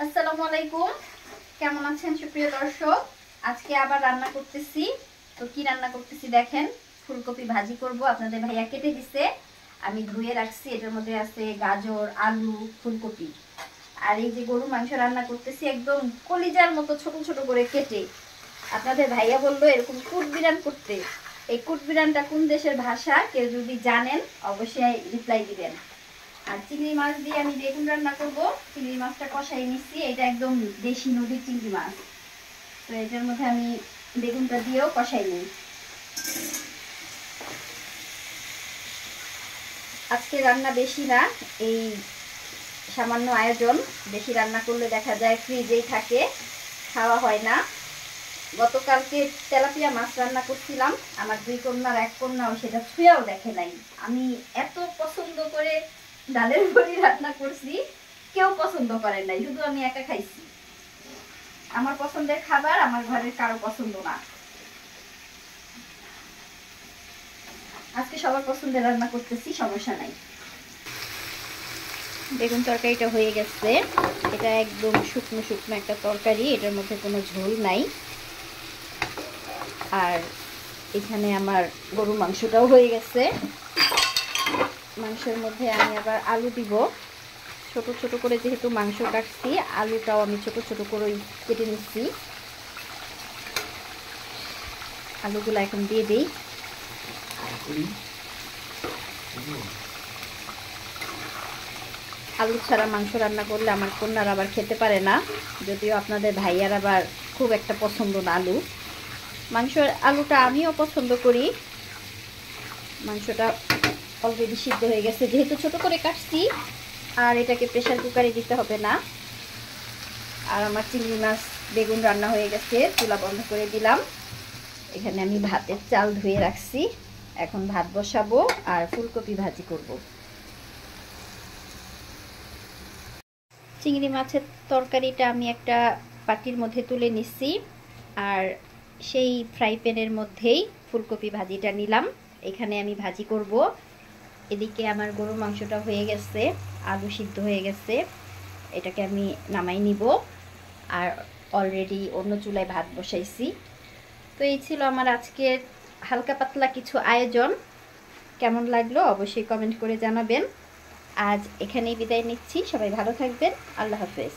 আসসালামু আলাইকুম, কেমন আছেন সুপ্রিয় দর্শক? আজকে আবার রান্না করতেছি। তো কি রান্না করতেছি দেখেন, ফুলকপি ভাজি করব। আপনাদের ভাইয়া কেটে দিছে, আমি ধুয়ে রাখছি। এটার মধ্যে আছে গাজর, আলু, ফুলকপি। আর এই যে গরু মাংস রান্না করতেছি একদম কলিজার মতো ছোট ছোট করে কেটে। আপনাদের ভাইয়া বললো এরকম কুটবিরান করতে। এই কুটবিরানটা কোন দেশের ভাষা কেউ যদি জানেন অবশ্যই রিপ্লাই দিবেন। আর চিংড়ি মাছ দিয়ে আমি বেগুন রান্না করব। চিংড়ি মাছটা কষাই নিচ্ছি, এটা একদম দেশি নদীর চিংড়ি মাছ। তো এটার মধ্যে আমি বেগুনটা দিয়েও কষাই নিই। আজকে রান্না বেশি না, এই সামান্য আয়োজন। বেশি রান্না করলে দেখা যায় ফ্রিজেই থাকে, খাওয়া হয় না। গতকালকে তেলাপিয়া মাছ রান্না করছিলাম, আমার 2 কন্যার 1 কন্যাও সেটা ছুঁয়াও দেখে নাই। আমি এত পছন্দ করে ডালের বড়ি রান্না করছি, কেউ পছন্দ করেন নাই, শুধু আমি একা খাইছি। আমার পছন্দের খাবার আমার ঘরের কারো পছন্দ না। আজকে সবার পছন্দের রান্না করতেছি, সমস্যা নাই। বেগুন তরকারিটা হয়ে গেছে। এটা একদম শুকনো শুকনো একটা তরকারি, এটার মধ্যে কোনো ঝোল নাই। আর এখানে আমার গরু মাংসটাও হয়ে গেছে। মাংসের মধ্যে আমি আবার আলু দিব। ছোট ছোট করে যেহেতু মাংস কাটছি, আলুটাও আমি ছোট ছোট করে কেটে নিচ্ছি। আলুগুলো এখন দিয়ে দিই। আলু ছাড়া মাংস রান্না করলে আমার কন্যারা আবার খেতে পারে না, যদিও আপনাদের ভাইয়ার আবার খুব একটা পছন্দ না আলু। মাংসের আলুটা আমিও পছন্দ করি। মাংসটা অলরেডি সিদ্ধ হয়ে গেছে, যেহেতু ছোট করে কাটছি। আর এটাকে প্রেসার কুকারে দিতে হবে না। আর আমার চিংড়ি মাছ বেগুন রান্না হয়ে গেছে, চুলা বন্ধ করে দিলাম। এখানে আমি ভাতের চাল ধুয়ে রাখছি, এখন ভাত বসাবো আর ফুলকপি ভাজি করব। চিংড়ি মাছের তরকারিটা আমি একটা পাটির মধ্যে তুলে নিচ্ছি, আর সেই ফ্রাই প্যানের মধ্যেই ফুলকপি ভাজিটা নিলাম। এখানে আমি ভাজি করব। এদিকে আমার গরুর মাংসটা হয়ে গেছে, আলু সিদ্ধ হয়ে গেছে, এটাকে আমি নামাই নিব। আর অলরেডি অন্য চুলায় ভাত বসাইছি। তো এই ছিল আমার আজকের হালকা পাতলা কিছু আয়োজন। কেমন লাগলো অবশ্যই কমেন্ট করে জানাবেন। আজ এখানেই বিদায় নিচ্ছি, সবাই ভালো থাকবেন। আল্লাহ হাফেজ।